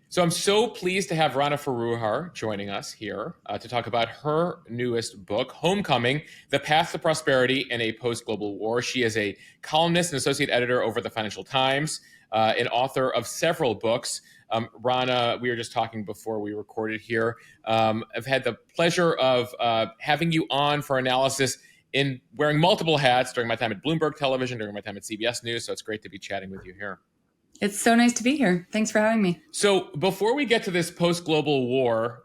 So I'm so pleased to have Rana Foroohar joining us here to talk about her newest book, Homecoming: The Path to Prosperity in a Post-Global War. She is a columnist and associate editor over the Financial Times, an author of several books. Rana, we were just talking before we recorded here. I've had the pleasure of having you on for analysis in wearing multiple hats during my time at Bloomberg Television, during my time at CBS News. So it's great to be chatting with you here. It's so nice to be here. Thanks for having me. So before we get to this post-global war,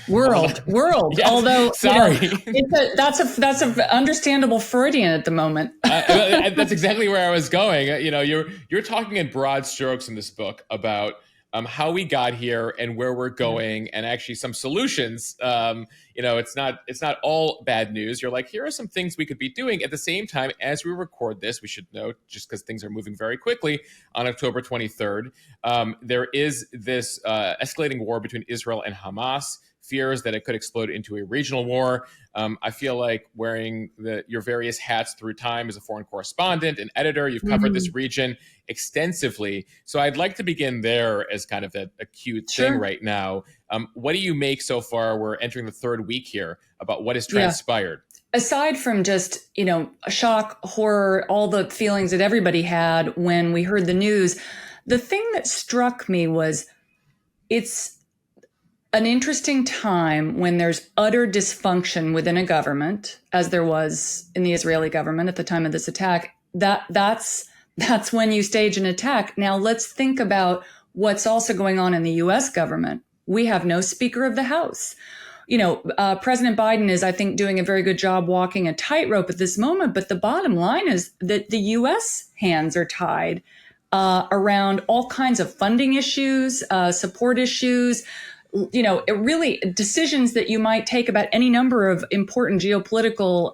world, yes, although sorry, that's a understandable Freudian at the moment. That's exactly where I was going. You're talking in broad strokes in this book about how we got here and where we're going, and actually some solutions. It's not all bad news. You're like, here are some things we could be doing. At the same time, as we record this, we should note, just because things are moving very quickly, on October 23rd, there is this escalating war between Israel and Hamas. Fears that it could explode into a regional war. I feel like wearing your various hats through time as a foreign correspondent and editor, you've covered this region extensively. So I'd like to begin there as kind of that acute thing right now. What do you make so far? We're entering the third week here about what has transpired. Aside from just, shock, horror, all the feelings that everybody had when we heard the news, the thing that struck me was it's an interesting time when there's utter dysfunction within a government, as there was in the Israeli government at the time of this attack. That's when you stage an attack. Now let's think about what's also going on in the U.S. government. We have no Speaker of the House. President Biden is, I think, doing a very good job walking a tightrope at this moment. But the bottom line is that the U.S. hands are tied around all kinds of funding issues, support issues. It really decisions that you might take about any number of important geopolitical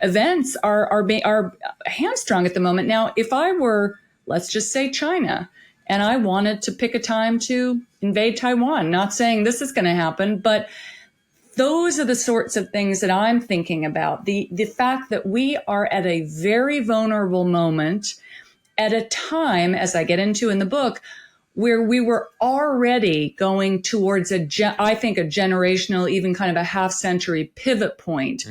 events are hamstrung at the moment. Now, if I were, let's just say, China, and I wanted to pick a time to invade Taiwan, not saying this is going to happen, but those are the sorts of things that I'm thinking about. The fact that we are at a very vulnerable moment at a time, as I get into in the book, where we were already going towards I think a generational, even kind of a half century pivot point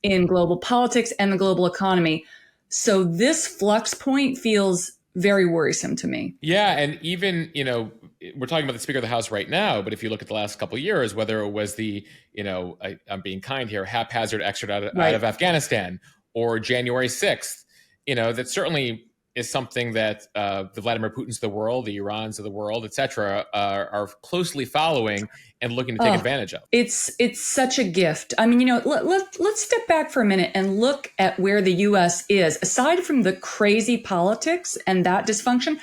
in global politics and the global economy. So this flux point feels very worrisome to me. Yeah. And even, we're talking about the Speaker of the House right now, but if you look at the last couple of years, whether it was the, I'm being kind here, haphazard exit out of Afghanistan, or January 6th, that certainly is something that the Vladimir Putins of the world, the Irans of the world, et cetera, are closely following and looking to take advantage of. It's such a gift. I mean, let's step back for a minute and look at where the U.S. is. Aside from the crazy politics and that dysfunction,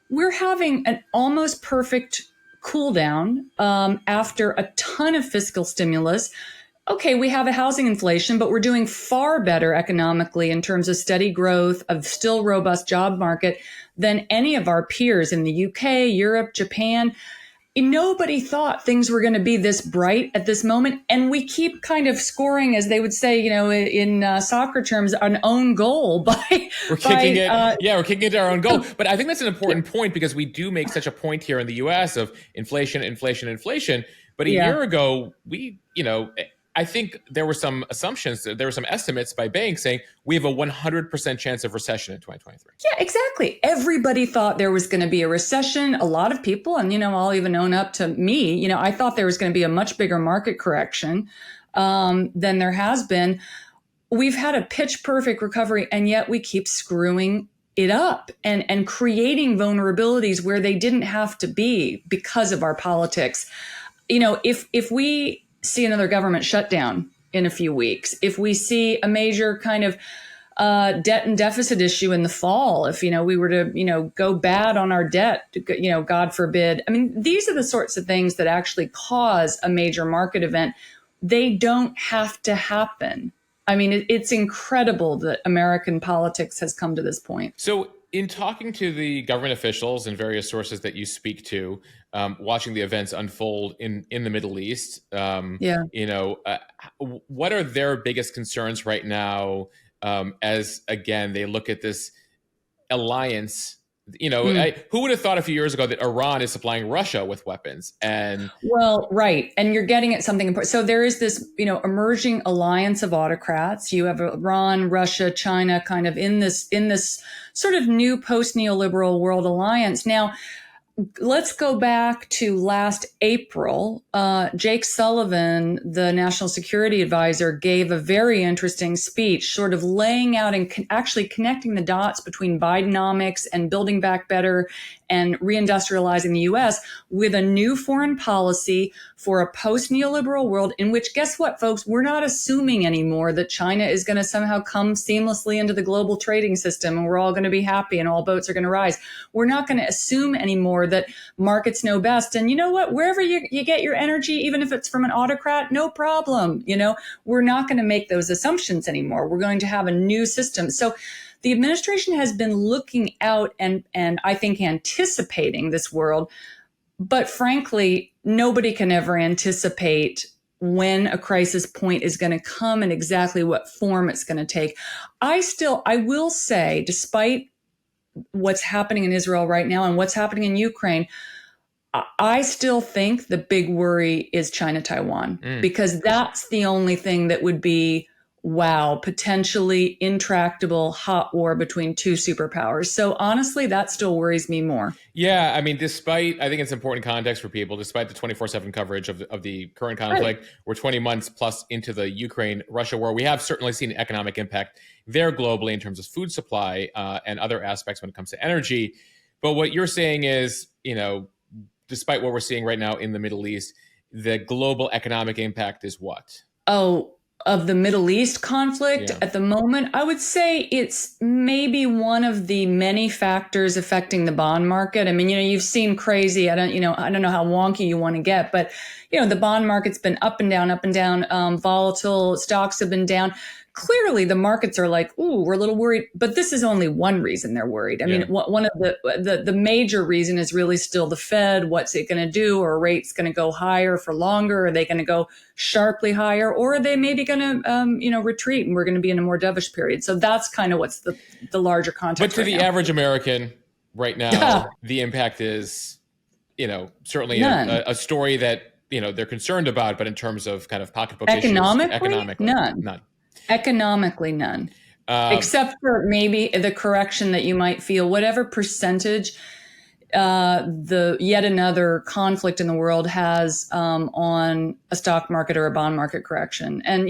we're having an almost perfect cool down after a ton of fiscal stimulus. Okay, we have a housing inflation, but we're doing far better economically in terms of steady growth, of still robust job market than any of our peers in the UK, Europe, Japan. Nobody thought things were going to be this bright at this moment. And we keep kind of scoring, as they would say, in soccer terms, an own goal we're kicking into our own goal. But I think that's an important point, because we do make such a point here in the US of inflation. But a year ago, I think there were some assumptions, there were some estimates by banks saying we have a 100% chance of recession in 2023. Yeah, exactly. Everybody thought there was going to be a recession. A lot of people, and, I'll even own up to me, I thought there was going to be a much bigger market correction than there has been. We've had a pitch perfect recovery, and yet we keep screwing it up and creating vulnerabilities where they didn't have to be because of our politics. If we see another government shutdown in a few weeks, if we see a major kind of debt and deficit issue in the fall, if we were to go bad on our debt, God forbid. I mean, these are the sorts of things that actually cause a major market event. They don't have to happen. I mean, it's incredible that American politics has come to this point. So in talking to the government officials and various sources that you speak to, watching the events unfold in the Middle East, what are their biggest concerns right now as, again, they look at this alliance Who would have thought a few years ago that Iran is supplying Russia with weapons? And well, right. And you're getting at something important. So there is this, emerging alliance of autocrats. You have Iran, Russia, China kind of in this sort of new post-neoliberal world alliance. Now, let's go back to last April. Jake Sullivan, the national security advisor, gave a very interesting speech, sort of laying out and actually connecting the dots between Bidenomics and building back better and reindustrializing the U.S. with a new foreign policy for a post-neoliberal world in which, guess what, folks, we're not assuming anymore that China is going to somehow come seamlessly into the global trading system and we're all going to be happy and all boats are going to rise. We're not going to assume anymore that markets know best. And you know what, wherever you get your energy, even if it's from an autocrat, no problem. We're not going to make those assumptions anymore. We're going to have a new system. So the administration has been looking out and I think anticipating this world. But frankly, nobody can ever anticipate when a crisis point is going to come and exactly what form it's going to take. I will say, despite what's happening in Israel right now and what's happening in Ukraine, I still think the big worry is China-Taiwan, because that's the only thing that would be, wow, potentially intractable hot war between two superpowers. So honestly, that still worries me more. Yeah, I mean, I think it's important context for people, despite the 24/7 coverage of the current conflict, right. We're 20 months plus into the Ukraine-Russia war. We have certainly seen economic impact there globally in terms of food supply and other aspects when it comes to energy. But what you're saying is, despite what we're seeing right now in the Middle East, the global economic impact is what? Of the Middle East conflict at the moment, I would say it's maybe one of the many factors affecting the bond market. I mean, you've seen crazy. I don't know how wonky you want to get, but the bond market's been up and down, volatile. Stocks have been down. Clearly, the markets are like, ooh, we're a little worried. But this is only one reason they're worried. I mean, one of the major reason is really still the Fed. What's it going to do? Are rates going to go higher for longer? Are they going to go sharply higher? Or are they maybe going to, retreat and we're going to be in a more dovish period? So that's kind of what's the larger context. But to the average American right now, the impact is, certainly a story that, they're concerned about. But in terms of kind of pocketbook issues, economically, none. Economically, none. Except for maybe the correction that you might feel, whatever percentage the yet another conflict in the world has on a stock market or a bond market correction. And,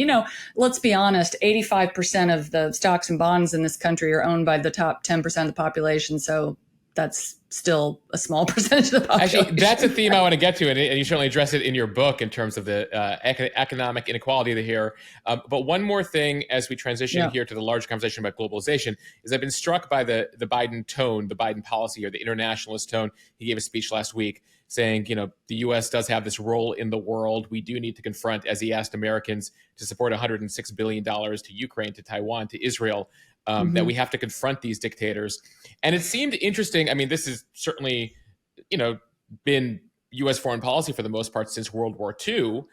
let's be honest, 85% of the stocks and bonds in this country are owned by the top 10% of the population. So that's still a small percentage of the population. Actually, that's a theme I want to get to, and you certainly address it in your book in terms of the economic inequality here. But one more thing as we transition here to the larger conversation about globalization is I've been struck by the Biden tone, the Biden policy, or the internationalist tone. He gave a speech last week saying, the U.S. does have this role in the world. We do need to confront, as he asked Americans to support $106 billion to Ukraine, to Taiwan, to Israel, that we have to confront these dictators. And it seemed interesting. I mean, this is certainly, been U.S. foreign policy for the most part since World War II.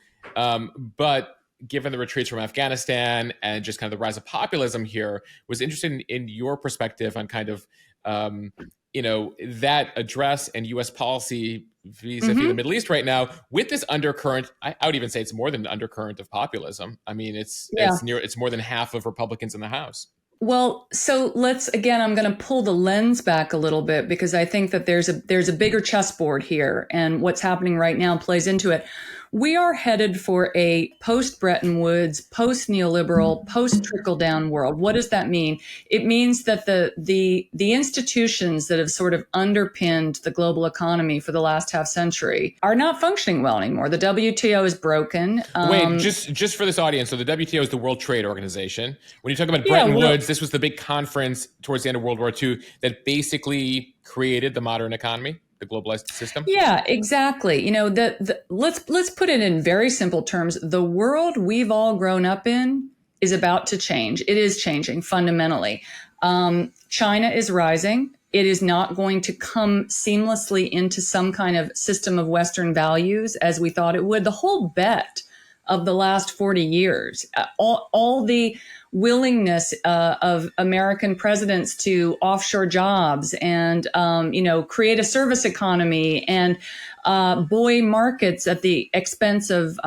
But given the retreats from Afghanistan and just kind of the rise of populism here, was interested in your perspective on kind of, that address and U.S. policy vis-a-vis the Middle East right now with this undercurrent. I would even say it's more than an undercurrent of populism. I mean, it's more than half of Republicans in the House. Well, so I'm going to pull the lens back a little bit because I think that there's a bigger chessboard here, and what's happening right now plays into it. We are headed for a post-Bretton Woods, post-neoliberal, post-trickle-down world. What does that mean? It means that the institutions that have sort of underpinned the global economy for the last half century are not functioning well anymore. The WTO is broken. Wait, just for this audience, so the WTO is the World Trade Organization. When you talk about Bretton Woods, this was the big conference towards the end of World War II that basically created the modern economy. The globalized system? Yeah, exactly. Let's put it in very simple terms. The world we've all grown up in is about to change. It is changing fundamentally. China is rising. It is not going to come seamlessly into some kind of system of Western values as we thought it would. The whole bet of the last 40 years. All the willingness of American presidents to offshore jobs and create a service economy and buoy markets at the expense of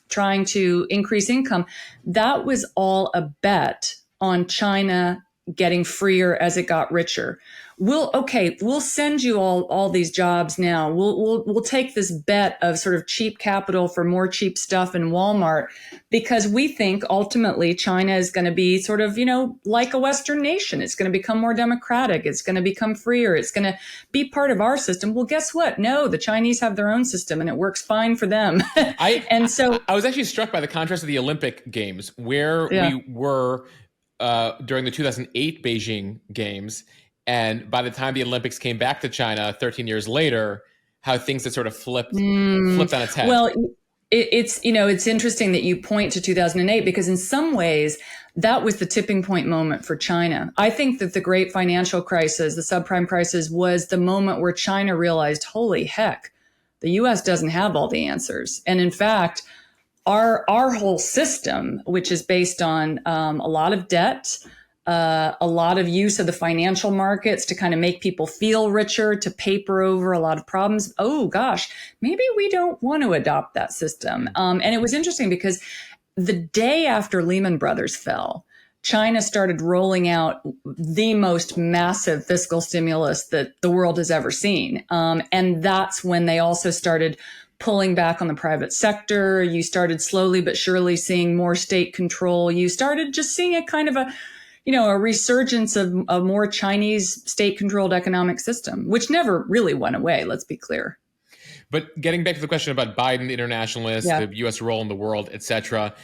trying to increase income. That was all a bet on China getting freer as it got richer. We'll send you all these jobs now. We'll take this bet of sort of cheap capital for more cheap stuff in Walmart because we think ultimately China is going to be sort of, like a Western nation. It's going to become more democratic. It's going to become freer. It's going to be part of our system. Well, guess what? No, the Chinese have their own system and it works fine for them. I was actually struck by the contrast of the Olympic Games where we were during the 2008 Beijing Games. And by the time the Olympics came back to China 13 years later, how things had sort of flipped on its head. Well, it's interesting that you point to 2008 because in some ways that was the tipping point moment for China. I think that the great financial crisis, the subprime crisis, was the moment where China realized, holy heck, the US doesn't have all the answers. And in fact, our whole system, which is based on a lot of debt, a lot of use of the financial markets to kind of make people feel richer, to paper over a lot of problems. Oh gosh, maybe we don't want to adopt that system. And it was interesting because the day after Lehman Brothers fell, China started rolling out the most massive fiscal stimulus that the world has ever seen. And that's when they also started pulling back on the private sector. You started slowly but surely seeing more state control. You started just seeing a kind of a resurgence of a more Chinese state-controlled economic system, which never really went away, let's be clear. But getting back to the question about Biden, the internationalist, the U.S. role in the world, et cetera,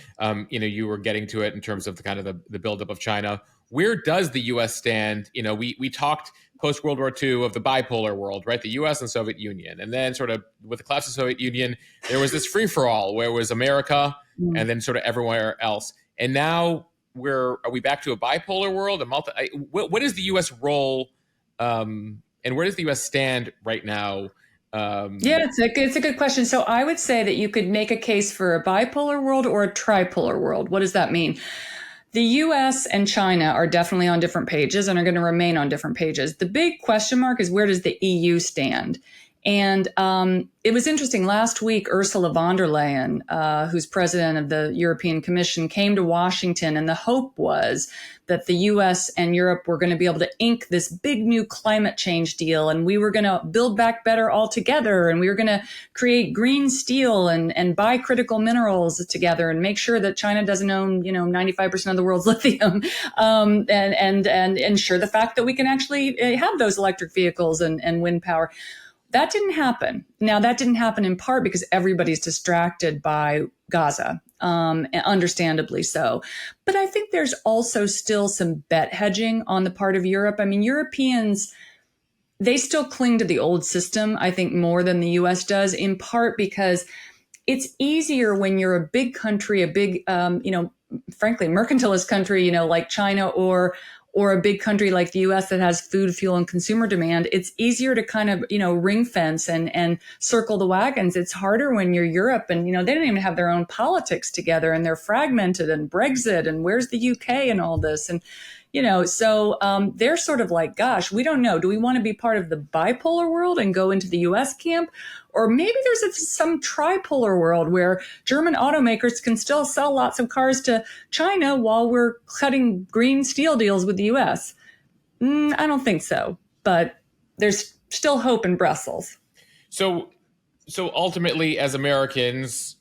you were getting to it in terms of the kind of the buildup of China. Where does the U.S. stand? We talked post-World War II of the bipolar world, right? The U.S. and Soviet Union. And then sort of with the collapse of the Soviet Union, there was this free-for-all where it was America and then sort of everywhere else. And now are we back to a bipolar world? What is the U.S. role and where does the U.S. stand right now? It's a good question. So I would say that you could make a case for a bipolar world or a tripolar world. What does that mean? The US and China are definitely on different pages and are going to remain on different pages. The big question mark is, where does the EU stand? And it was interesting. Last week, Ursula von der Leyen, who's president of the European Commission, came to Washington, and the hope was that the US and Europe were going to be able to ink this big new climate change deal, and we were going to build back better all together, and we were going to create green steel and buy critical minerals together and make sure that China doesn't own 95% of the world's lithium, and ensure the fact that we can actually have those electric vehicles and wind power. That didn't happen. Now, that didn't happen in part because everybody's distracted by Gaza, understandably so. But I think there's also still some bet hedging on the part of Europe. I mean, Europeans, they still cling to the old system, I think, more than the US does, in part because it's easier when you're a big country, a big, frankly, mercantilist country, like China or a big country like the US that has food, fuel, and consumer demand. It's easier to kind of, ring fence and circle the wagons. It's harder when you're Europe and, they don't even have their own politics together and they're fragmented and Brexit and where's the UK and all this. And, so they're sort of like, gosh, we don't know. Do we want to be part of the bipolar world and go into the US camp? Or maybe there's some tripolar world where German automakers can still sell lots of cars to China while we're cutting green steel deals with the US. I don't think so, but there's still hope in Brussels. So ultimately, as Americans,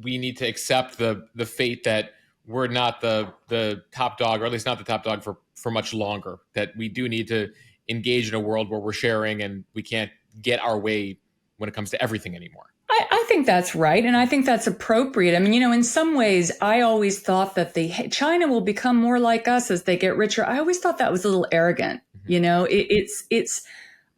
we need to accept the fate that we're not the top dog, or at least not the top dog for much longer, that we do need to engage in a world where we're sharing and we can't get our way when it comes to everything anymore. I think that's right. And I think that's appropriate. I mean, in some ways, I always thought that China will become more like us as they get richer. I always thought that was a little arrogant. It's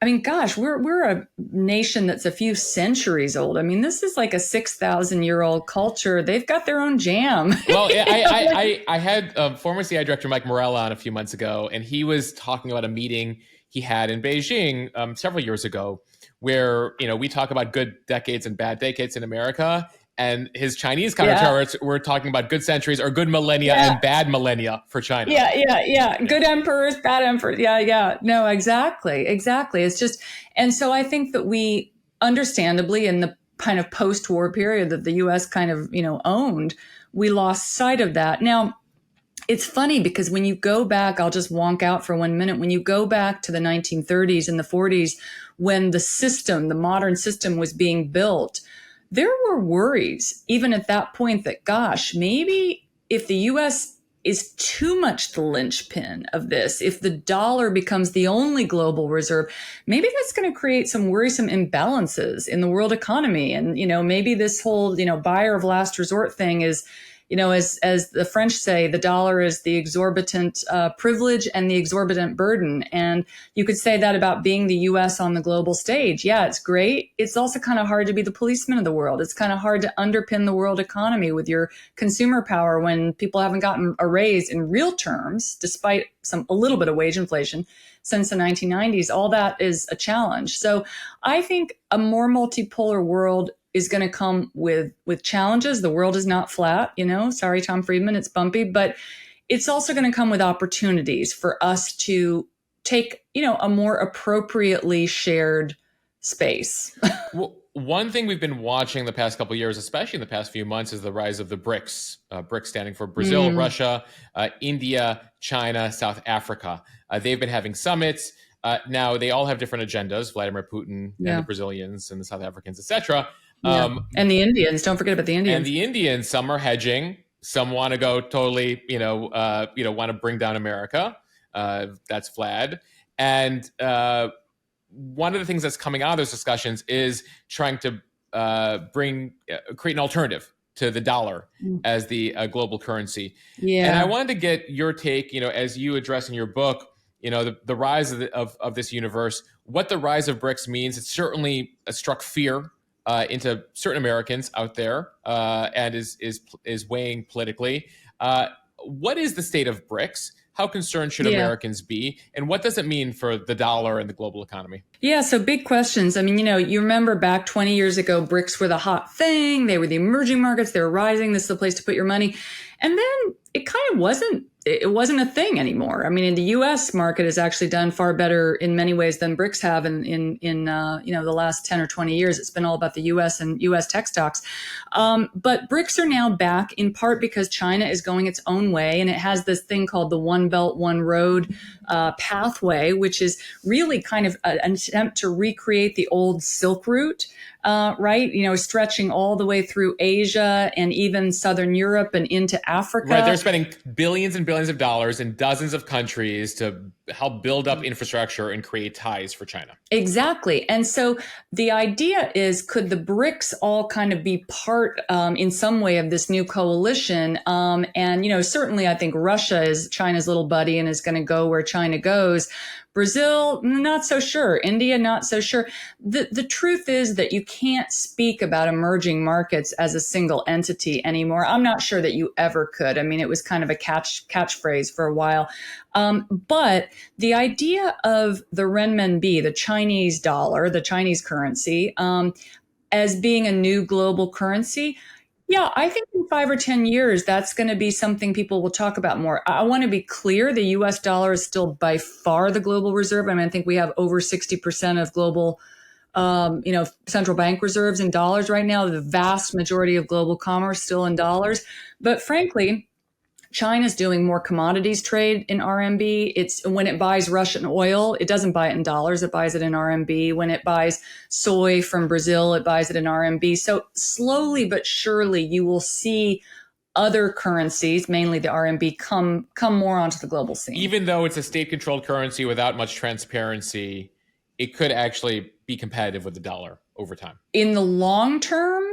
I mean, gosh, we're a nation that's a few centuries old. I mean, this is like a 6,000-year-old culture. They've got their own jam. Well, I had former CI director Mike Morella on a few months ago, and he was talking about a meeting he had in Beijing several years ago, where we talk about good decades and bad decades in America, And his Chinese Yeah. counterparts were talking about good centuries or good millennia Yeah. and bad millennia for China. Yeah. Good emperors, bad emperors. Yeah. No, exactly. It's just, and so I think that we understandably in the kind of post-war period that the US kind of, owned, we lost sight of that. Now, it's funny because when you go back, I'll just wonk out for 1 minute. When you go back to the 1930s and the 40s, when the modern system was being built, there were worries, even at that point, that, gosh, maybe if the US is too much the linchpin of this, if the dollar becomes the only global reserve, maybe that's going to create some worrisome imbalances in the world economy. And, maybe this whole, buyer of last resort thing is, as the French say, the dollar is the exorbitant privilege and the exorbitant burden. And you could say that about being the U.S. on the global stage. Yeah, it's great. It's also kind of hard to be the policeman of the world. It's kind of hard to underpin the world economy with your consumer power when people haven't gotten a raise in real terms, despite a little bit of wage inflation since the 1990s. All that is a challenge. So I think a more multipolar world is going to come with challenges. The world is not flat, sorry, Tom Friedman, it's bumpy, but it's also going to come with opportunities for us to take, a more appropriately shared space. Well, one thing we've been watching the past couple of years, especially in the past few months, is the rise of the BRICS. BRICS standing for Brazil, Russia, India, China, South Africa. They've been having summits. Now they all have different agendas. Vladimir Putin and the Brazilians and the South Africans, etc. And the Indians. Don't forget about the Indians. And the Indians. Some are hedging. Some want to go totally. Want to bring down America. That's Vlad. And one of the things that's coming out of those discussions is trying to create an alternative to the dollar as the global currency. Yeah. And I wanted to get your take, as you address in your book, the rise of this universe, what the rise of BRICS means. It certainly struck fear into certain Americans out there and is weighing politically. What is the state of BRICS? How concerned should Americans be? And what does it mean for the dollar and the global economy? Yeah, so big questions. I mean, you remember back 20 years ago, BRICS were the hot thing. They were the emerging markets. They were rising. This is the place to put your money. And then it kind of wasn't a thing anymore. I mean, the U.S. market has actually done far better in many ways than BRICS have in the last 10 or 20 years. It's been all about the U.S. and U.S. tech stocks. But BRICS are now back in part because China is going its own way, and it has this thing called the One Belt, One Road pathway, which is really kind of an attempt to recreate the old Silk Route. Right? Stretching all the way through Asia and even Southern Europe and into Africa. Right. They're spending billions and billions of dollars in dozens of countries to help build up infrastructure and create ties for China. Exactly. And so the idea is, could the BRICS all kind of be part in some way of this new coalition? And, certainly I think Russia is China's little buddy and is going to go where China goes. Brazil, not so sure. India, not so sure. The truth is that you can't speak about emerging markets as a single entity anymore. I'm not sure that you ever could. I mean, it was kind of a catchphrase for a while. But the idea of the renminbi, the Chinese dollar, the Chinese currency, as being a new global currency, yeah, I think in 5 or 10 years, that's going to be something people will talk about more. I want to be clear. The US dollar is still by far the global reserve. I mean, I think we have over 60% of global, central bank reserves in dollars right now. The vast majority of global commerce still in dollars. But frankly, China's doing more commodities trade in RMB. It's when it buys Russian oil, it doesn't buy it in dollars, it buys it in RMB. When it buys soy from Brazil, it buys it in RMB. So slowly but surely you will see other currencies, mainly the RMB, come more onto the global scene. Even though it's a state-controlled currency without much transparency, it could actually be competitive with the dollar over time. In the long term,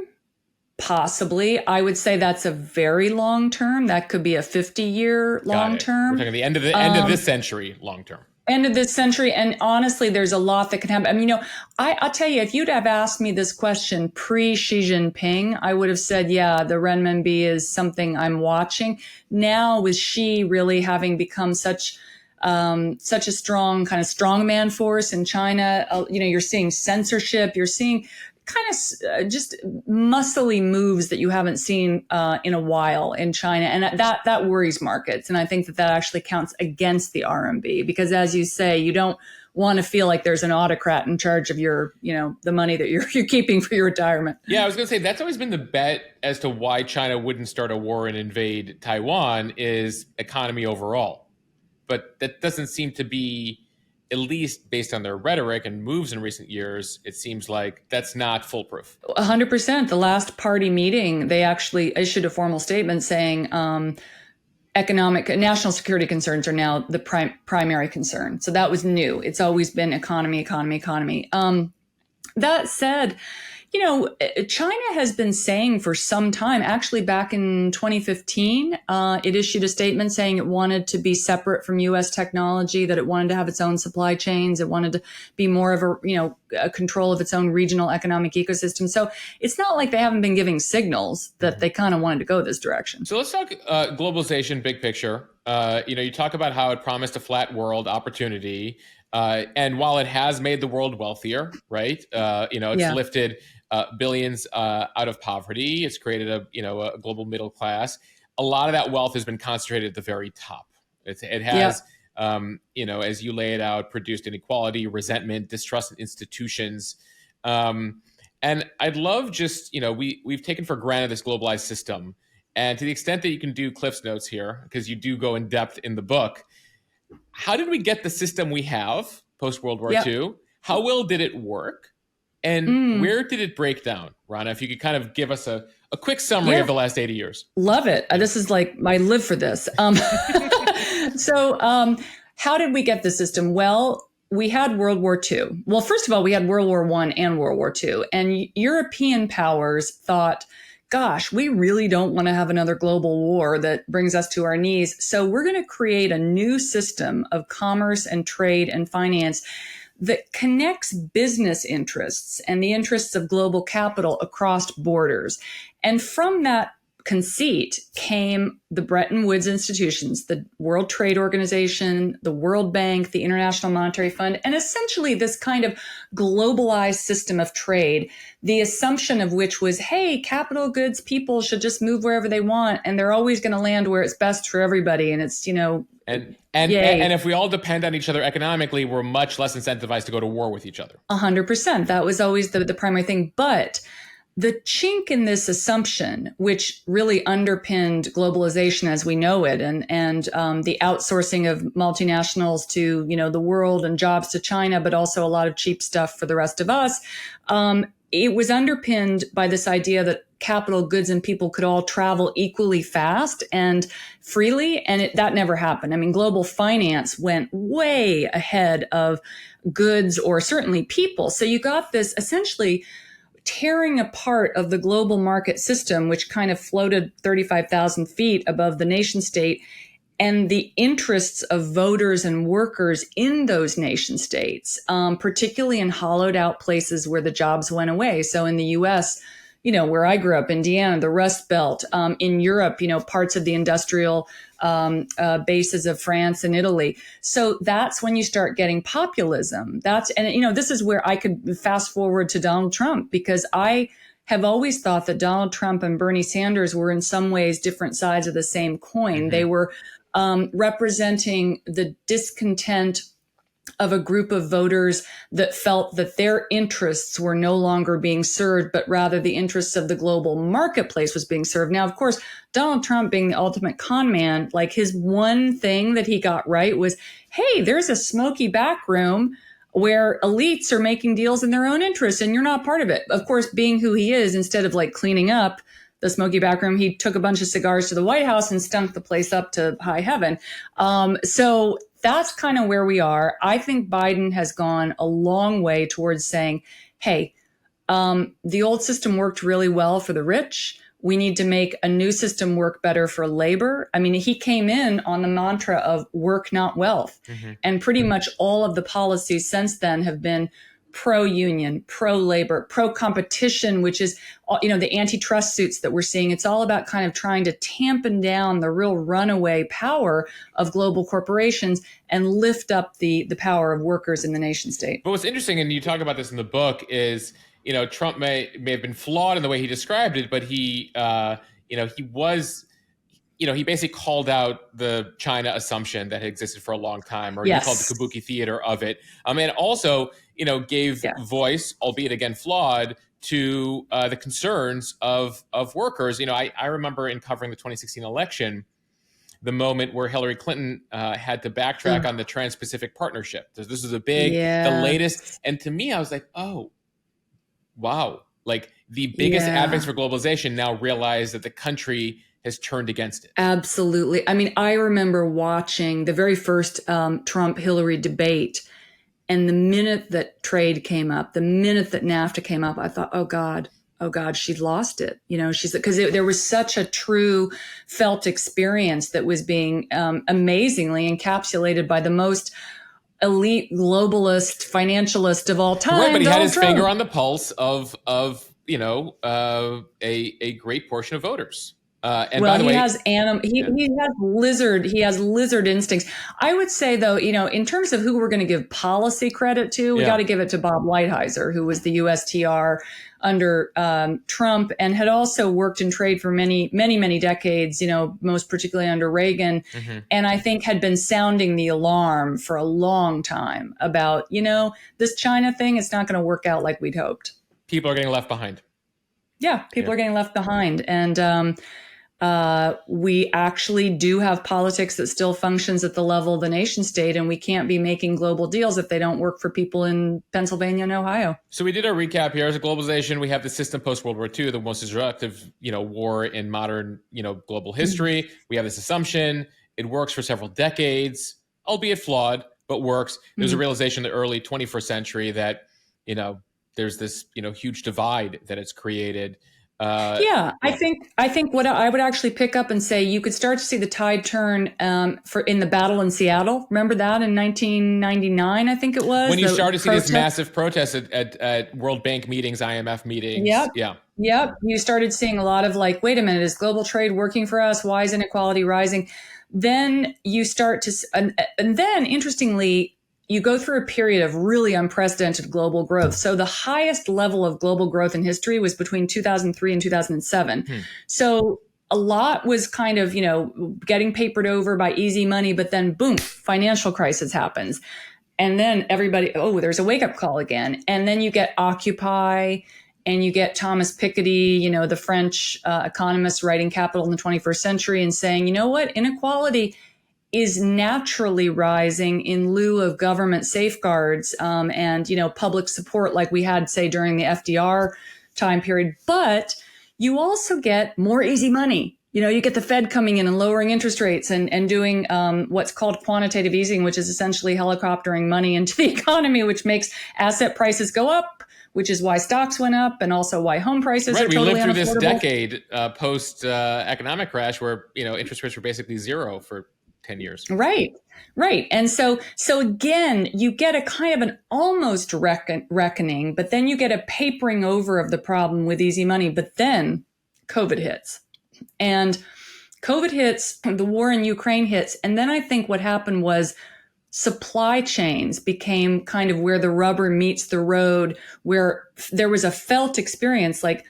possibly. I would say that's a very long term. That could be a 50-year long term. We're talking the end of this century long term. End of this century. And honestly, there's a lot that can happen. I mean, I'll tell you, if you'd have asked me this question pre-Xi Jinping, I would have said, yeah, the renminbi is something I'm watching. Now with Xi really having become such a strong kind of strongman force in China, you're seeing censorship, you're seeing kind of just muscly moves that you haven't seen in a while in China, and that worries markets. And I think that actually counts against the RMB because, as you say, you don't want to feel like there's an autocrat in charge of your, the money that you're keeping for your retirement. Yeah, I was going to say that's always been the bet as to why China wouldn't start a war and invade Taiwan is economy overall. But that doesn't seem to be, at least based on their rhetoric and moves in recent years, it seems like that's not foolproof. 100%. The last party meeting, they actually issued a formal statement saying economic national security concerns are now the primary concern. So that was new. It's always been economy. That said, China has been saying for some time, actually back in 2015, it issued a statement saying it wanted to be separate from U.S. technology, that it wanted to have its own supply chains. It wanted to be more of a control of its own regional economic ecosystem. So it's not like they haven't been giving signals that they kind of wanted to go this direction. So let's talk globalization, big picture. You talk about how it promised a flat world opportunity. And while it has made the world wealthier, right? It's lifted billions out of poverty. It's created a global middle class. A lot of that wealth has been concentrated at the very top. It has, as you lay it out, produced inequality, resentment, distrust in institutions. And I'd love we've taken for granted this globalized system. And to the extent that you can do Cliff's notes here, because you do go in depth in the book, how did we get the system we have post-World War II? How well did it work? And where did it break down? Rana, if you could kind of give us a quick summary of the last 80 years. Love it. This is like, I live for this. So how did we get the system? Well, we had World War II. Well, first of all, we had World War I and World War II. And European powers thought, gosh, we really don't want to have another global war that brings us to our knees. So we're going to create a new system of commerce and trade and finance that connects business interests and the interests of global capital across borders. And from that conceit came the Bretton Woods institutions, the World Trade Organization, the World Bank, the International Monetary Fund, and essentially this kind of globalized system of trade, the assumption of which was, hey, capital goods people should just move wherever they want, and they're always going to land where it's best for everybody. And it's, And if we all depend on each other economically, we're much less incentivized to go to war with each other. 100%. That was always the primary thing. But the chink in this assumption, which really underpinned globalization as we know it, and the outsourcing of multinationals to the world and jobs to China, but also a lot of cheap stuff for the rest of us, it was underpinned by this idea that capital, goods, and people could all travel equally fast and freely, and that never happened. I mean, global finance went way ahead of goods or certainly people. So you got this essentially tearing apart of the global market system, which kind of floated 35,000 feet above the nation state, and the interests of voters and workers in those nation states, particularly in hollowed out places where the jobs went away. So in the US, where I grew up, Indiana, the Rust Belt, in Europe, parts of the industrial bases of France and Italy. So that's when you start getting populism. This is where I could fast forward to Donald Trump, because I have always thought that Donald Trump and Bernie Sanders were in some ways different sides of the same coin. Mm-hmm. They were representing the discontent of a group of voters that felt that their interests were no longer being served, but rather the interests of the global marketplace was being served. Now, of course, Donald Trump being the ultimate con man, like his one thing that he got right was, hey, there's a smoky back room where elites are making deals in their own interests and you're not part of it. Of course, being who he is, instead of like cleaning up the smoky back room, he took a bunch of cigars to the White House and stunk the place up to high heaven. So that's kind of where we are. I think Biden has gone a long way towards saying, hey, the old system worked really well for the rich. We need to make a new system work better for labor. I mean, he came in on the mantra of work, not wealth. Mm-hmm. And pretty much all of the policies since then have been pro-union, pro-labor, pro-competition, which is, the antitrust suits that we're seeing. It's all about kind of trying to tampen down the real runaway power of global corporations and lift up the power of workers in the nation state. But what's interesting, and you talk about this in the book, is Trump may have been flawed in the way he described it, but he was, he basically called out the China assumption that had existed for a long time, or he called the Yes. kabuki theater of it. And also, gave Yeah. voice, albeit again flawed, to the concerns of workers. I remember in covering the 2016 election, the moment where Hillary Clinton had to backtrack on the Trans-Pacific Partnership. This is the latest. Yes. And to me, I was like, oh, wow. Like the biggest Yeah. advocates for globalization now realize that the country has turned against it. Absolutely. I mean, I remember watching the very first Trump-Hillary debate, and the minute that trade came up, the minute that NAFTA came up, I thought, oh God, she's lost it. Because there was such a true felt experience that was being amazingly encapsulated by the most elite globalist financialist of all time. Right, but he had his Trump. finger on the pulse of a great portion of voters. And well, by the way, he has lizard instincts. I would say though, in terms of who we're going to give policy credit to, we got to give it to Bob Lighthizer, who was the USTR under Trump and had also worked in trade for many, many, many decades, most particularly under Reagan. Mm-hmm. And I think had been sounding the alarm for a long time about, this China thing, it's not going to work out like we'd hoped. People are getting left behind. Yeah, people are getting left behind. And we actually do have politics that still functions at the level of the nation state, and we can't be making global deals if they don't work for people in Pennsylvania and Ohio. So we did our recap here. As a globalization, we have the system post World War II, the most destructive, war in modern, global history. Mm-hmm. We have this assumption. It works for several decades, albeit flawed, but works. There's a realization in the early 21st century that, there's this, huge divide that it's created. I think what I would actually pick up and say, you could start to see the tide turn in the battle in Seattle. Remember that in 1999, I think it was. When you started to see these massive protests at World Bank meetings, IMF meetings. Yep. Yeah. Yep. You started seeing a lot of like, wait a minute, is global trade working for us? Why is inequality rising? Then you start to, and then interestingly, you go through a period of really unprecedented global growth. So the highest level of global growth in history was between 2003 and 2007. So a lot was kind of, getting papered over by easy money, but then boom, financial crisis happens. And then everybody, there's a wake up call again. And then you get Occupy and you get Thomas Piketty, the French economist writing Capital in the 21st Century and saying, you know what, inequality is naturally rising in lieu of government safeguards and public support like we had, say, during the FDR time period. But you also get more easy money. You get the Fed coming in and lowering interest rates and doing what's called quantitative easing, which is essentially helicoptering money into the economy, which makes asset prices go up, which is why stocks went up and also why home prices are totally unaffordable. We lived through this decade post economic crash where interest rates were basically zero for 10 years. Right. And so again, you get a kind of an almost reckoning, but then you get a papering over of the problem with easy money. But then COVID hits. And COVID hits, the war in Ukraine hits. And then I think what happened was supply chains became kind of where the rubber meets the road, where there was a felt experience like,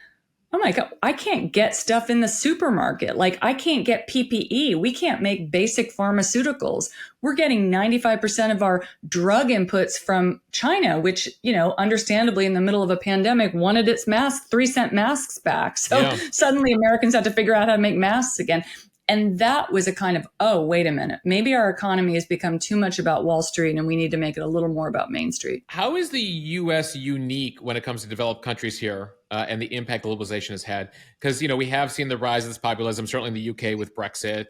oh my God, I can't get stuff in the supermarket. Like I can't get PPE. We can't make basic pharmaceuticals. We're getting 95% of our drug inputs from China, which, understandably in the middle of a pandemic wanted its 3-cent masks back. So suddenly Americans had to figure out how to make masks again. And that was a kind of, oh, wait a minute. Maybe our economy has become too much about Wall Street and we need to make it a little more about Main Street. How is the U.S. unique when it comes to developed countries here and the impact globalization has had? Because, we have seen the rise of this populism, certainly in the UK with Brexit.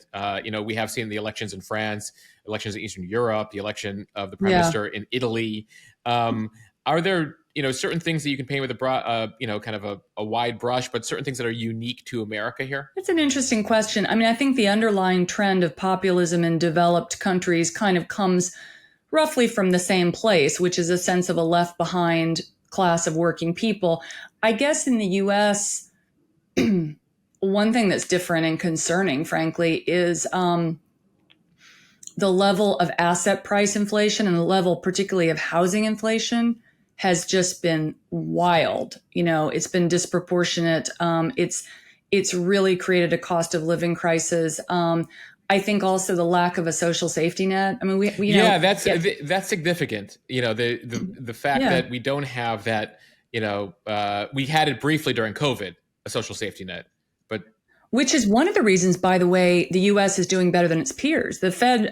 We have seen the elections in France, elections in Eastern Europe, the election of the prime minister in Italy. Are there certain things that you can paint with kind of a wide brush, but certain things that are unique to America here? It's an interesting question. I mean, I think the underlying trend of populism in developed countries kind of comes roughly from the same place, which is a sense of a left behind class of working people. I guess in the US, one thing that's different and concerning, frankly, is the level of asset price inflation and the level particularly of housing inflation has just been wild. It's been disproportionate. It's really created a cost of living crisis. I think also the lack of a social safety net. I mean, we Yeah, that's significant. The fact yeah. that we don't have that. We had it briefly during COVID, a social safety net, but Which is one of the reasons, by the way, the U.S. is doing better than its peers. The Fed,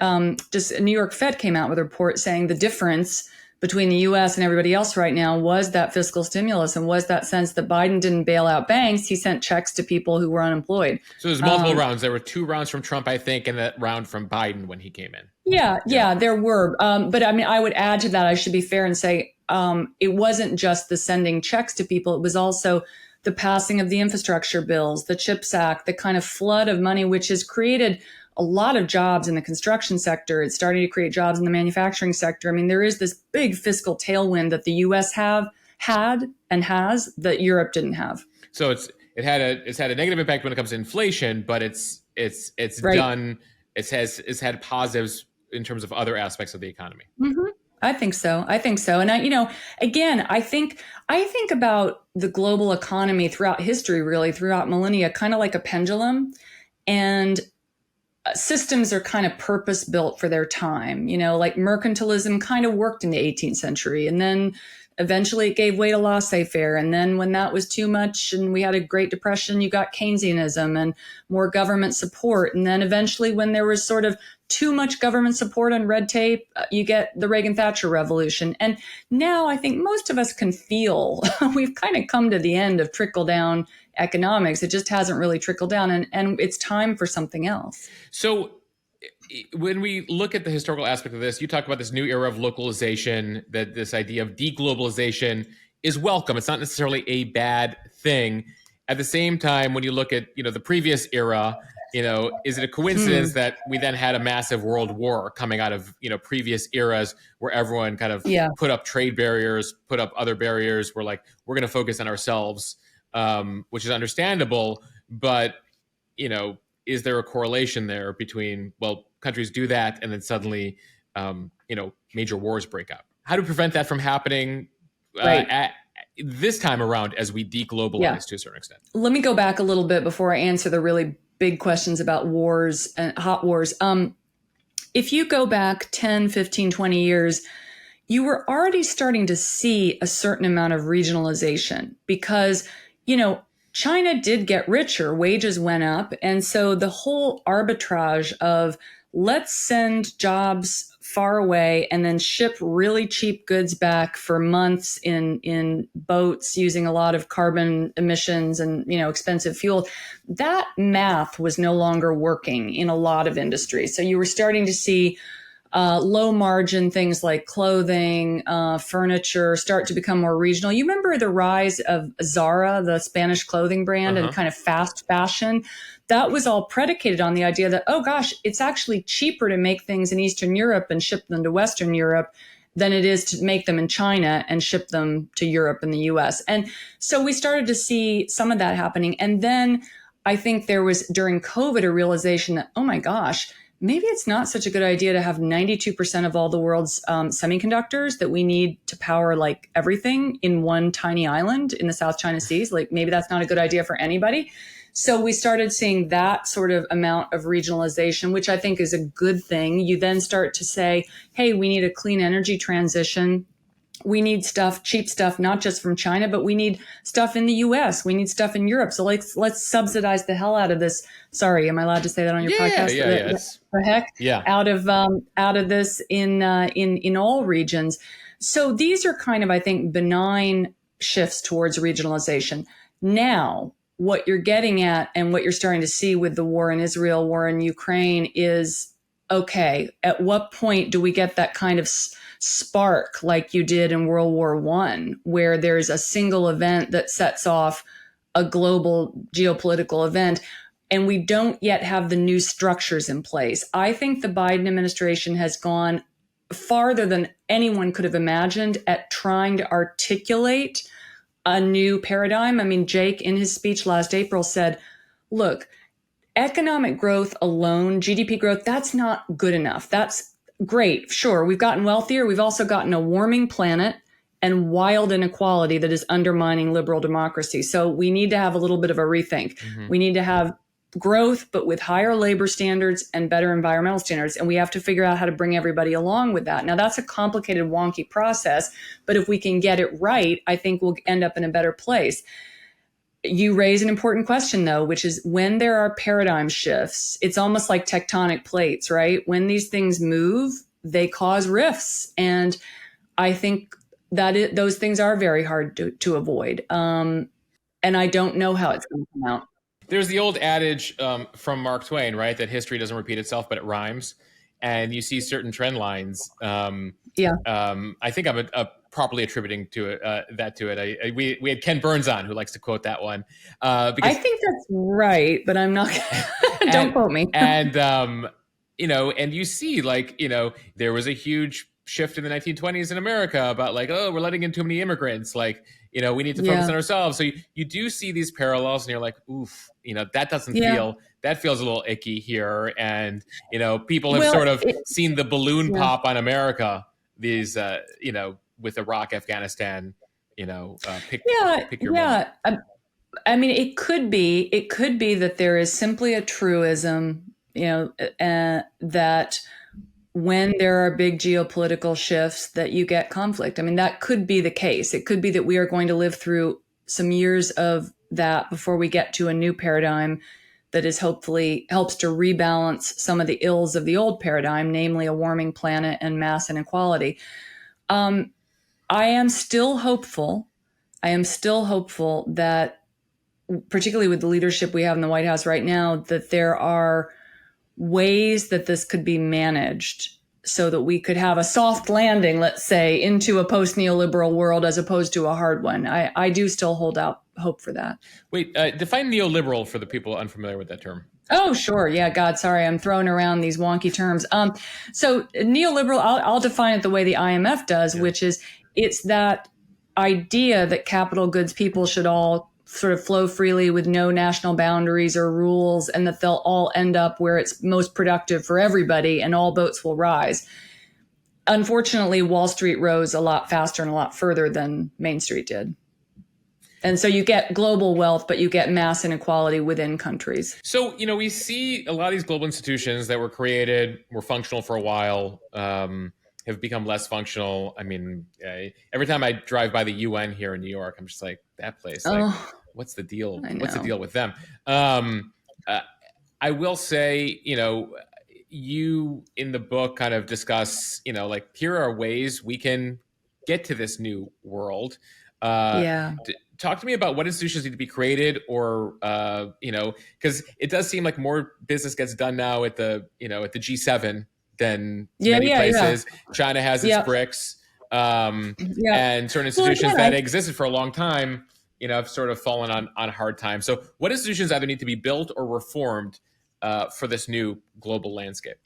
just New York Fed came out with a report saying the difference between the U.S. and everybody else right now was that fiscal stimulus and was that sense that Biden didn't bail out banks. He sent checks to people who were unemployed. So there's multiple rounds. There were 2 rounds from Trump, I think, and that round from Biden when he came in. Yeah, there were. But I mean, I would add to that, I should be fair and say it wasn't just the sending checks to people. It was also the passing of the infrastructure bills, the CHIPS Act, the kind of flood of money, which has created a lot of jobs in the construction sector. It's starting to create jobs in the manufacturing sector. I mean, there is this big fiscal tailwind that the U.S. had and has that Europe didn't have. So it's had a negative impact when it comes to inflation, but it's right. done. It's had positives in terms of other aspects of the economy. Mm-hmm. I think so. And again, I think about the global economy throughout history, really throughout millennia, kind of like a pendulum, and systems are kind of purpose built for their time. Like mercantilism kind of worked in the 18th century, and then eventually it gave way to laissez-faire. And then when that was too much and we had a Great Depression, you got Keynesianism and more government support. And then eventually when there was sort of too much government support and red tape, you get the Reagan-Thatcher revolution. And now I think most of us can feel we've kind of come to the end of trickle-down economics. It just hasn't really trickled down, and it's time for something else. So when we look at the historical aspect of this, you talk about this new era of localization, that this idea of deglobalization is welcome. It's not necessarily a bad thing. At the same time, when you look at, the previous era, is it a coincidence that we then had a massive world war coming out of, previous eras where everyone kind of put up trade barriers, put up other barriers? We're like, we're going to focus on ourselves, which is understandable. But, is there a correlation there between, countries do that and then suddenly, major wars break out? How do we prevent that from happening at this time around as we deglobalize to a certain extent? Let me go back a little bit before I answer the really big questions about wars and hot wars. If you go back 10, 15, 20 years, you were already starting to see a certain amount of regionalization because, China did get richer, wages went up. And so the whole arbitrage of let's send jobs far away and then ship really cheap goods back for months in boats using a lot of carbon emissions and, expensive fuel, that math was no longer working in a lot of industries. So you were starting to see low margin things like clothing, furniture start to become more regional. You remember the rise of Zara, the Spanish clothing brand, and kind of fast fashion? That was all predicated on the idea that, oh gosh, it's actually cheaper to make things in Eastern Europe and ship them to Western Europe than it is to make them in China and ship them to Europe and the US. And so we started to see some of that happening. And then I think there was during COVID a realization that, oh my gosh, maybe it's not such a good idea to have 92% of all the world's semiconductors that we need to power like everything in one tiny island in the South China Seas. Like maybe that's not a good idea for anybody. So we started seeing that sort of amount of regionalization, which I think is a good thing. You then start to say, hey, we need a clean energy transition. We need stuff, cheap stuff, not just from China, but we need stuff in the US. We need stuff in Europe. So let's subsidize the hell out of this. Sorry, am I allowed to say that on your podcast? Yeah. The heck? Yeah. Out of this in all regions. So these are kind of, I think, benign shifts towards regionalization. Now, what you're getting at and what you're starting to see with the war in Israel, war in Ukraine is, okay, at what point do we get that kind of spark like you did in World War I, where there's a single event that sets off a global geopolitical event, and we don't yet have the new structures in place? I think the Biden administration has gone farther than anyone could have imagined at trying to articulate a new paradigm. I mean, Jake, in his speech last April, said, look, economic growth alone, GDP growth, that's not good enough. That's great. Sure, we've gotten wealthier. We've also gotten a warming planet, and wild inequality that is undermining liberal democracy. So we need to have a little bit of a rethink. Mm-hmm. We need to have growth, but with higher labor standards and better environmental standards. And we have to figure out how to bring everybody along with that. Now, that's a complicated, wonky process, but if we can get it right, I think we'll end up in a better place. You raise an important question, though, which is when there are paradigm shifts, it's almost like tectonic plates, right? When these things move, they cause rifts. And I think that those things are very hard to avoid. And I don't know how it's going to come out. There's the old adage from Mark Twain, right? That history doesn't repeat itself, but it rhymes. And you see certain trend lines. Yeah. I think I'm properly attributing to it, that to it. We had Ken Burns on, who likes to quote that one. Because I think that's right, but I'm not. Don't quote me. And and you see, like, there was a huge shift in the 1920s in America about like, oh, we're letting in too many immigrants. Like, we need to focus on ourselves. So you do see these parallels, and you're like, oof, that doesn't that feels a little icky here. And people have sort of seen the balloon pop on America. These with Iraq, Afghanistan, pick your moment. I mean, it could be that there is simply a truism, that when there are big geopolitical shifts that you get conflict. I mean, that could be the case. It could be that we are going to live through some years of that before we get to a new paradigm that is hopefully helps to rebalance some of the ills of the old paradigm, namely a warming planet and mass inequality. I am still hopeful. That, particularly with the leadership we have in the White House right now, that there are ways that this could be managed so that we could have a soft landing, let's say, into a post-neoliberal world as opposed to a hard one. I do still hold out hope for that. Wait, define neoliberal for the people unfamiliar with that term. Oh, sure. Yeah, God, sorry. I'm throwing around these wonky terms. So neoliberal, I'll define it the way the IMF does, which is it's that idea that capital goods people should all sort of flow freely with no national boundaries or rules, and that they'll all end up where it's most productive for everybody and all boats will rise. Unfortunately, Wall Street rose a lot faster and a lot further than Main Street did. And so you get global wealth, but you get mass inequality within countries. So, we see a lot of these global institutions that were created, were functional for a while, have become less functional. I mean, every time I drive by the UN here in New York, I'm just like, that place, like, what's the deal? What's the deal with them? I will say, you in the book kind of discuss, like, here are ways we can get to this new world. Talk to me about what institutions need to be created, or because it does seem like more business gets done now at the G7 than many places. China has its BRICS, and certain institutions that existed for a long time, have sort of fallen on hard times. So what institutions either need to be built or reformed for this new global landscape?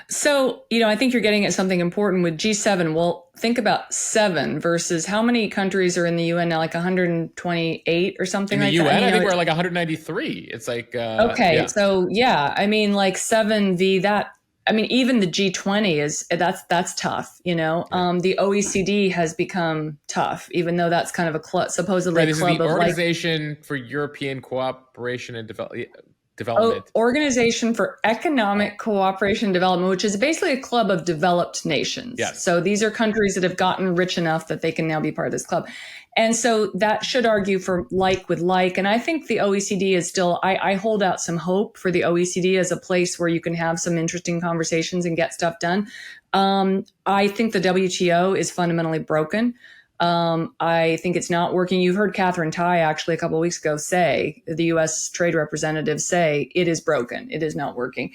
So, I think you're getting at something important with G7. Well, think about 7 versus how many countries are in the UN now, like 128 or something like that. In the UN, I think we're like 193. It's like... okay, so I mean, like 7 v that. I mean, even the G20 that's tough, The OECD has become tough, even though that's kind of a supposedly a club of Organization for European Cooperation and Development. Organization for Economic Cooperation and Development, which is basically a club of developed nations. Yes. So these are countries that have gotten rich enough that they can now be part of this club. And so that should argue for like with like. And I think the OECD is still, I hold out some hope for the OECD as a place where you can have some interesting conversations and get stuff done. I think the WTO is fundamentally broken. I think it's not working. You heard Catherine Tai actually a couple of weeks ago say, the U.S. trade representative say, it is broken. It is not working,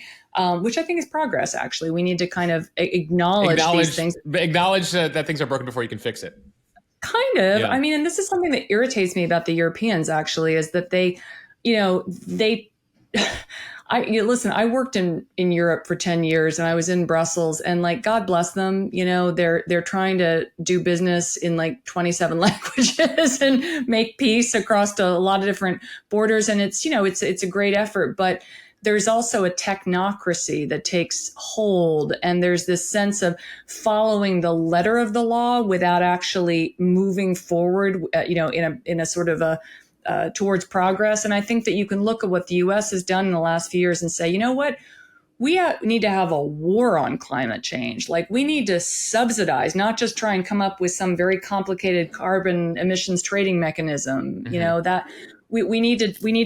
which I think is progress, actually. We need to kind of acknowledge these things. Acknowledge that things are broken before you can fix it. Kind of. Yeah. I mean, and this is something that irritates me about the Europeans, actually, is that listen, I worked in Europe for 10 years and I was in Brussels, and like, God bless them, they're trying to do business in like 27 languages and make peace across a lot of different borders. And it's a great effort, but there's also a technocracy that takes hold, and there's this sense of following the letter of the law without actually moving forward, in a sort of a towards progress. And I think that you can look at what the U.S. has done in the last few years and say, you know what? We need to have a war on climate change. Like, we need to subsidize, not just try and come up with some very complicated carbon emissions trading mechanism. Mm-hmm. That we need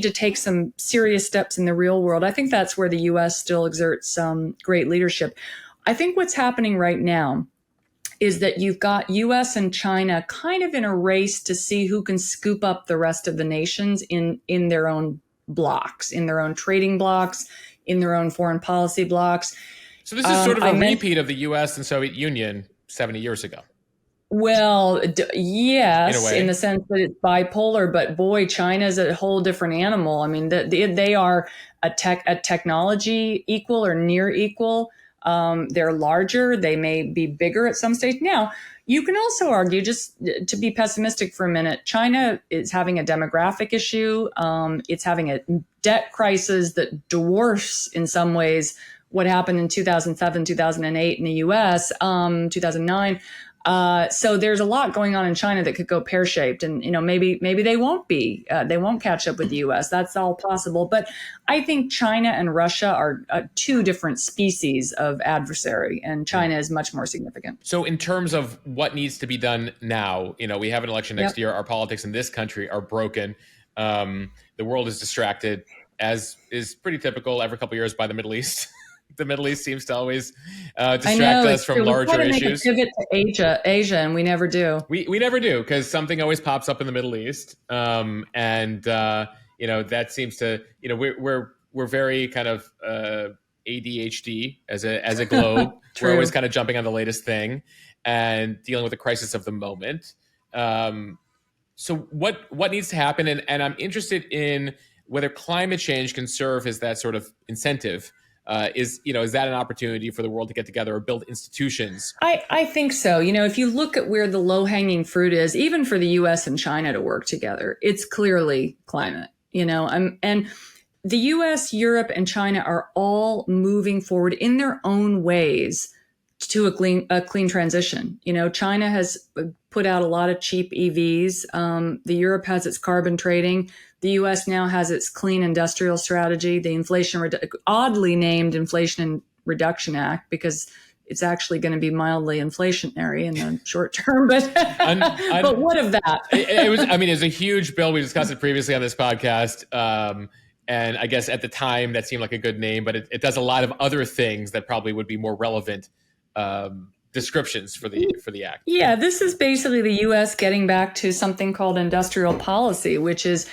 to take some serious steps in the real world. I think that's where the U.S. still exerts some great leadership. I think what's happening right now is that you've got U.S. and China kind of in a race to see who can scoop up the rest of the nations in their own blocks, in their own trading blocks, in their own foreign policy blocks. So this is sort of a repeat of the U.S. and Soviet Union 70 years ago. Well, yes, in the sense that it's bipolar, but boy, China's a whole different animal. I mean, they are a technology equal or near equal. They're larger. They may be bigger at some stage. Now, you can also argue, just to be pessimistic for a minute, China is having a demographic issue. It's having a debt crisis that dwarfs, in some ways, what happened in 2007, 2008 in the U.S., 2009. So there's a lot going on in China that could go pear-shaped, and maybe they won't catch up with the U.S. That's all possible. But I think China and Russia are two different species of adversary, and China is much more significant. So in terms of what needs to be done now, we have an election next year. Our politics in this country are broken. The world is distracted, as is pretty typical every couple of years, by the Middle East. The Middle East seems to always distract us from larger issues. We try to make a pivot to Asia, and we never do. We never do, because something always pops up in the Middle East, and that seems to we're very kind of ADHD as a globe. We're always kind of jumping on the latest thing and dealing with the crisis of the moment. So what needs to happen? And I'm interested in whether climate change can serve as that sort of incentive. Is that an opportunity for the world to get together or build institutions? I think so. If you look at where the low-hanging fruit is, even for the U.S. and China to work together, it's clearly climate. And the U.S., Europe, and China are all moving forward in their own ways to a clean transition. China has put out a lot of cheap EVs. The Europe has its carbon trading. The U.S. now has its clean industrial strategy, the oddly named Inflation Reduction Act, because it's actually going to be mildly inflationary in the short term. But but what of that? It was a huge bill. We discussed it previously on this podcast. And I guess at the time that seemed like a good name, but it does a lot of other things that probably would be more relevant descriptions for the act. Yeah, this is basically the U.S. getting back to something called industrial policy, which is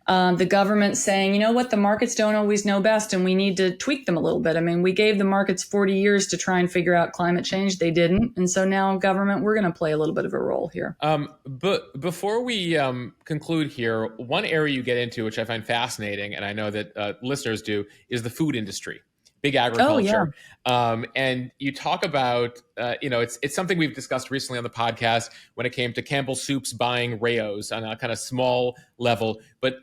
the government saying, the markets don't always know best, and we need to tweak them a little bit. We gave the markets 40 years to try and figure out climate change. They didn't. And so now, government, we're going to play a little bit of a role here. But before we conclude here, one area you get into, which I find fascinating, and I know that listeners do, is the food industry. Big agriculture. Oh, yeah. And you talk about, it's something we've discussed recently on the podcast when it came to Campbell Soups buying Rayos on a kind of small level. But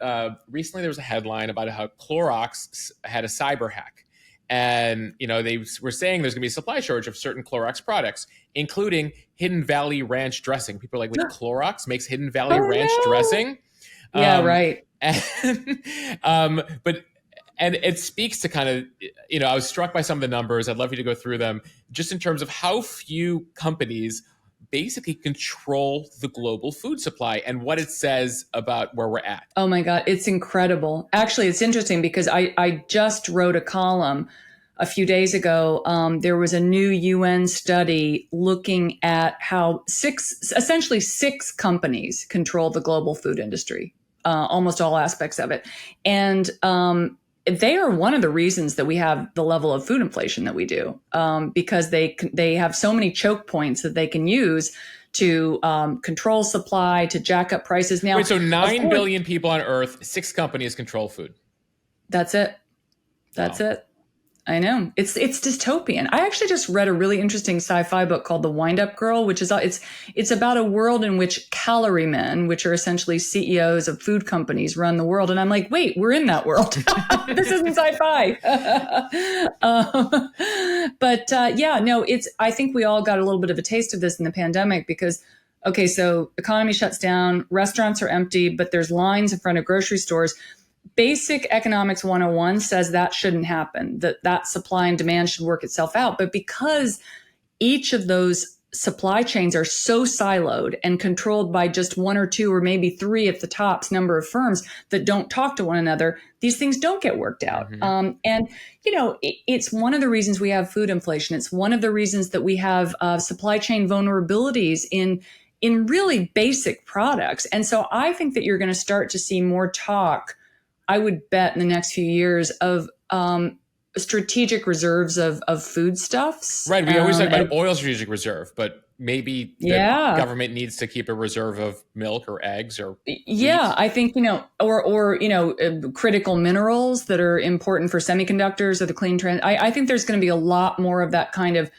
recently there was a headline about how Clorox had a cyber hack. And, they were saying there's going to be a supply shortage of certain Clorox products, including Hidden Valley Ranch dressing. People are like, wait, Clorox makes Hidden Valley Ranch dressing? Yeah, right. And it speaks to kind of, I was struck by some of the numbers. I'd love you to go through them, just in terms of how few companies basically control the global food supply and what it says about where we're at. Oh my God, it's incredible. Actually, it's interesting because I just wrote a column a few days ago. There was a new UN study looking at how essentially six companies control the global food industry, almost all aspects of it. And they are one of the reasons that we have the level of food inflation that we do, because they have so many choke points that they can use to control supply, to jack up prices. Now, wait, so 9 billion people on Earth, six companies control food. That's it. That's it. I know. It's dystopian. I actually just read a really interesting sci-fi book called The Wind-Up Girl, which is it's about a world in which calorie men, which are essentially CEOs of food companies, run the world. And I'm like, wait, we're in that world. This isn't sci-fi. Yeah, no, I think we all got a little bit of a taste of this in the pandemic because, okay, so economy shuts down, restaurants are empty, but there's lines in front of grocery stores. Basic economics 101 says that shouldn't happen, that supply and demand should work itself out. But because each of those supply chains are so siloed and controlled by just one or two or maybe three at the tops number of firms that don't talk to one another, these things don't get worked out. And, it's one of the reasons we have food inflation. It's one of the reasons that we have supply chain vulnerabilities in really basic products. And so I think that you're going to start to see more talk, I would bet, in the next few years of strategic reserves of foodstuffs. Right. We always talk about oil strategic reserve, but maybe the government needs to keep a reserve of milk or eggs or wheat. I think, or critical minerals that are important for semiconductors or the clean trend. I think there's going to be a lot more of that kind of,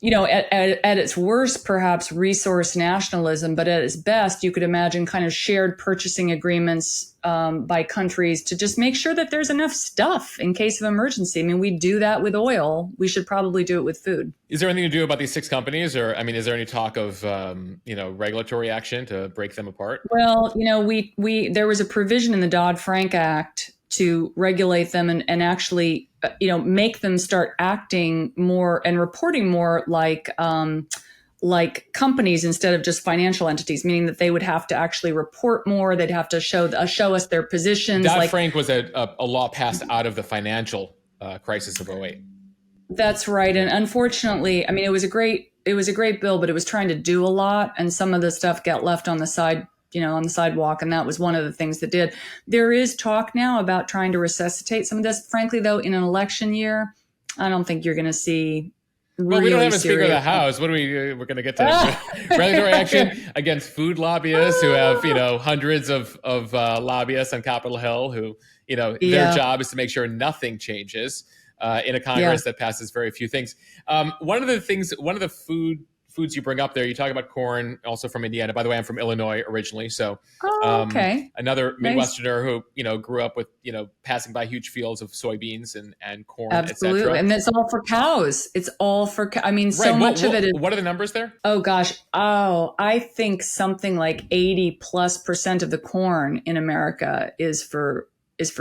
at its worst, perhaps resource nationalism, but at its best, you could imagine kind of shared purchasing agreements by countries to just make sure that there's enough stuff in case of emergency. I mean, we do that with oil. We should probably do it with food. Is there anything to do about these 6 companies? Or, is there any talk of, regulatory action to break them apart? Well, there was a provision in the Dodd-Frank Act to regulate them and actually, make them start acting more and reporting more like companies instead of just financial entities, meaning that they would have to actually report more. They'd have to show us their positions. Dodd-Frank was a law passed out of the financial crisis of 2008. That's right. And unfortunately, it was a great bill, but it was trying to do a lot. And some of the stuff got left on the side, on the sidewalk. And that was one of the things that did. There is talk now about trying to resuscitate some of this. Frankly, though, in an election year, I don't think you're going to see Well, we don't have a Speaker of the House. What we're going to get to regulatory action against food lobbyists who have, hundreds of lobbyists on Capitol Hill who, their job is to make sure nothing changes in a Congress that passes very few things. One of the foods you bring up there, you talk about corn, also from Indiana. By the way, I'm from Illinois originally. So another Midwesterner who, grew up with, passing by huge fields of soybeans and corn, absolutely. et cetera. And it's all for cows. It's all for, so much of it is. What are the numbers there? Oh gosh. I think something like 80+% of the corn in America is for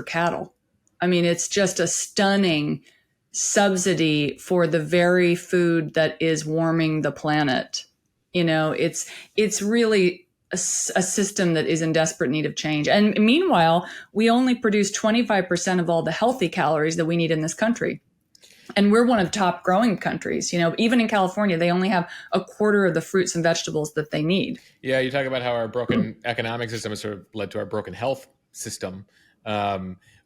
cattle. It's just a stunning subsidy for the very food that is warming the planet. It's really a system that is in desperate need of change. And meanwhile, we only produce 25% of all the healthy calories that we need in this country. And we're one of the top growing countries. Even in California, they only have a quarter of the fruits and vegetables that they need. Yeah, you talk about how our broken economic system has sort of led to our broken health system.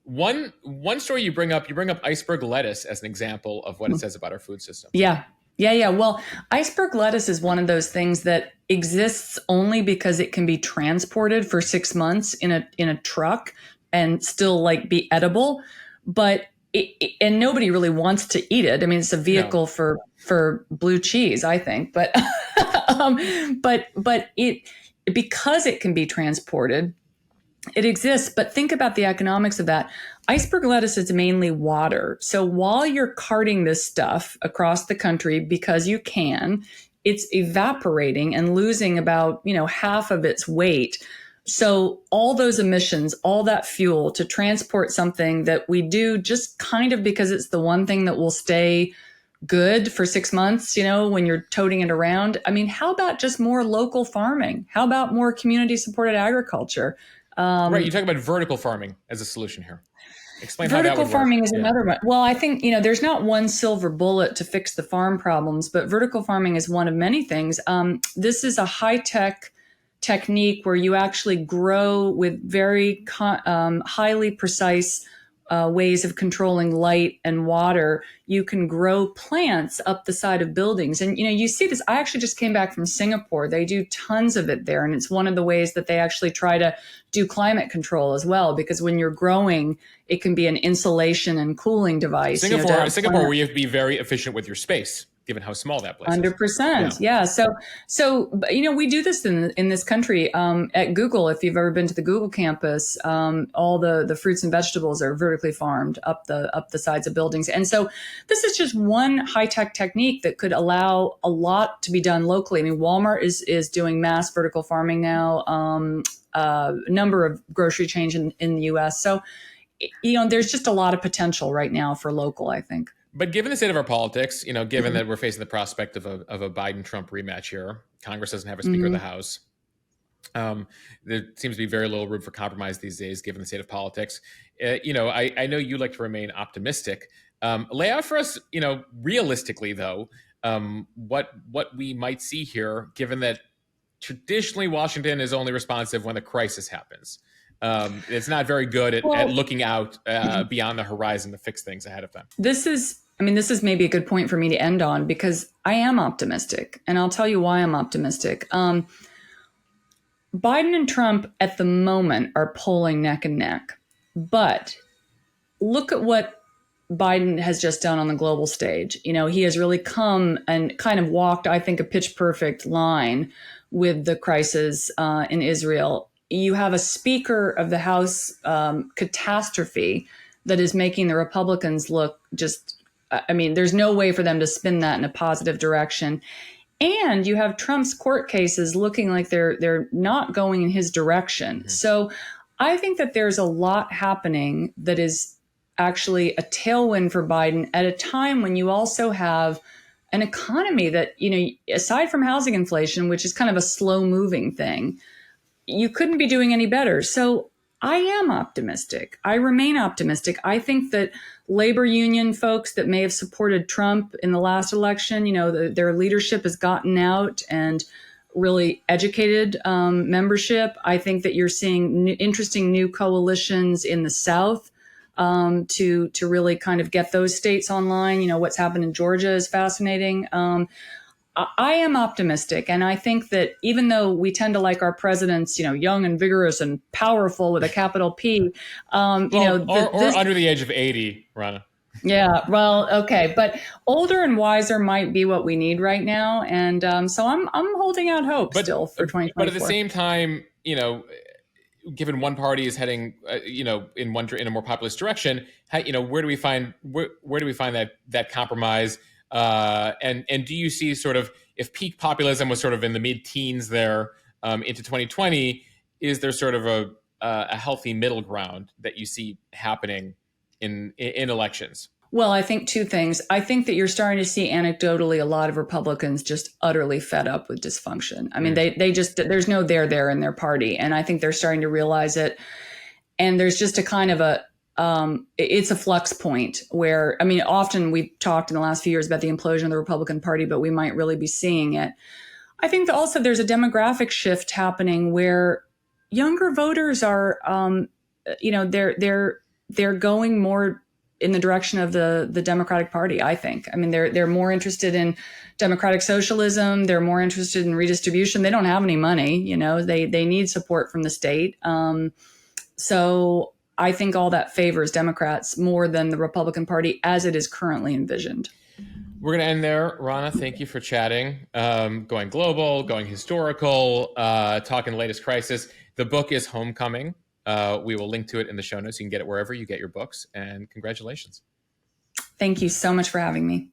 One story you bring up iceberg lettuce as an example of what it says about our food system. Yeah. Well, iceberg lettuce is one of those things that exists only because it can be transported for 6 months in a truck and still be edible, but and nobody really wants to eat it. It's a vehicle for blue cheese, I think, but but it, because it can be transported, it exists. But think about the economics of that. Iceberg lettuce is mainly water. So while you're carting this stuff across the country, because you can, it's evaporating and losing about, half of its weight. So all those emissions, all that fuel to transport something that we do just kind of because it's the one thing that will stay good for 6 months, when you're toting it around. How about just more local farming? How about more community supported agriculture? Right. You talk about vertical farming as a solution here. Explain vertical how that would farming work. is another one. Well, I think, there's not one silver bullet to fix the farm problems, but vertical farming is one of many things. This is a high-tech technique where you actually grow with very highly precise ways of controlling light and water. You can grow plants up the side of buildings. And, you see this. I actually just came back from Singapore. They do tons of it there. And it's one of the ways that they actually try to do climate control as well, because when you're growing, it can be an insulation and cooling device. Singapore, where you have to be very efficient with your space, given how small that place is. 100%. Yeah. So we do this in this country at Google. If you've ever been to the Google campus, all the fruits and vegetables are vertically farmed up the sides of buildings. And so this is just one high-tech technique that could allow a lot to be done locally. I mean, Walmart is doing mass vertical farming now. A number of grocery chains in the U.S. So, there's just a lot of potential right now for local, I think. But given the state of our politics, given that we're facing the prospect of a Biden-Trump rematch here, Congress doesn't have a Speaker of the House. There seems to be very little room for compromise these days, given the state of politics. I know you like to remain optimistic. Lay out for us, realistically though, what we might see here, given that traditionally Washington is only responsive when a crisis happens. It's not very good at looking out beyond the horizon to fix things ahead of time. This is maybe a good point for me to end on, because I am optimistic, and I'll tell you why I'm optimistic. Biden and Trump at the moment are polling neck and neck, but look at what Biden has just done on the global stage. He has really come and kind of walked, I think, a pitch perfect line with the crisis in Israel. You have a Speaker of the House catastrophe that is making the Republicans look there's no way for them to spin that in a positive direction. And you have Trump's court cases looking like they're not going in his direction. Mm-hmm. So I think that there's a lot happening that is actually a tailwind for Biden at a time when you also have an economy that, aside from housing inflation, which is kind of a slow moving thing, you couldn't be doing any better. So I am optimistic. I remain optimistic. I think that labor union folks that may have supported Trump in the last election, their leadership has gotten out and really educated membership. I think that you're seeing interesting new coalitions in the South to really kind of get those states online. What's happened in Georgia is fascinating. I am optimistic, and I think that even though we tend to like our presidents, young and vigorous and powerful with a capital P, under the age of 80, Rana. Yeah, well, okay, but older and wiser might be what we need right now, and so I'm holding out hope still for 2024. But at the same time, given one party is heading, in a more populist direction, where do we find that compromise? And do you see sort of, if peak populism was sort of in the mid-teens there into 2020, is there sort of a healthy middle ground that you see happening in elections? Well, I think two things. I think that you're starting to see anecdotally a lot of Republicans just utterly fed up with dysfunction. I mean, they just, there's no there in their party. And I think they're starting to realize it. And there's just a kind of it's a flux point where, often we've talked in the last few years about the implosion of the Republican Party, but we might really be seeing it. I think that also there's a demographic shift happening where younger voters are, they're going more in the direction of the Democratic Party, I think. They're more interested in democratic socialism. They're more interested in redistribution. They don't have any money, they need support from the state. So I think all that favors Democrats more than the Republican Party as it is currently envisioned. We're going to end there. Rana, thank you for chatting, going global, going historical, talking the latest crisis. The book is Homecoming. We will link to it in the show notes. You can get it wherever you get your books. And congratulations. Thank you so much for having me.